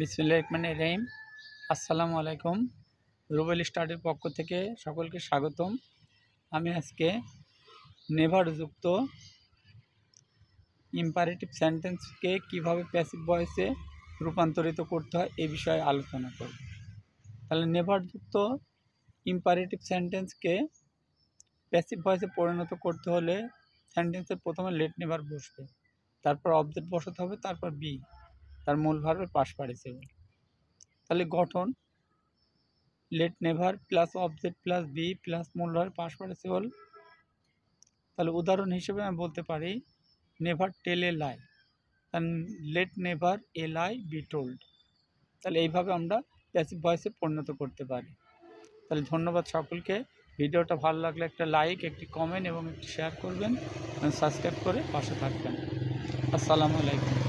বিসমিল্লাহির রহমানির রহিম। আসসালামু আলাইকুম। রুবেল স্টাডির পক্ষ থেকে সকলকে স্বাগতম। আমি আজকে নেভার যুক্ত ইম্পারেটিভ সেন্টেন্সকে কিভাবে প্যাসিভ ভয়েসে রূপান্তরিত করতে হয় এই বিষয়ে আলোচনা করব। তাহলে নেভার যুক্ত ইম্পারেটিভ সেন্টেন্সকে প্যাসিভ ভয়েসে পরিণত করতে হলে সেন্টেন্সের প্রথমে লেট নেভার বসবে, তারপর অবজেক্ট বসাতে হবে, তারপর বি, তার মূল ভার্বের পাস্ট পার্টিসিপল। তাহলে গঠন let never plus object plus be plus মূল ভার্ব পাস্ট পার্টিসিপল। তাহলে উদাহরণ হিসেবে আমি বলতে পারি never tell a lie, let never a lie be told. তাহলে এইভাবে আমরা প্যাসিভ ভয়েসে পরিণত করতে পারি। তাহলে ধন্যবাদ সকলকে। ভিডিওটা ভালো লাগলে একটা লাইক, একটি কমেন্ট এবং একটি শেয়ার করবেন, সাবস্ক্রাইব করে পাশে থাকবেন। আসসালামু আলাইকুম।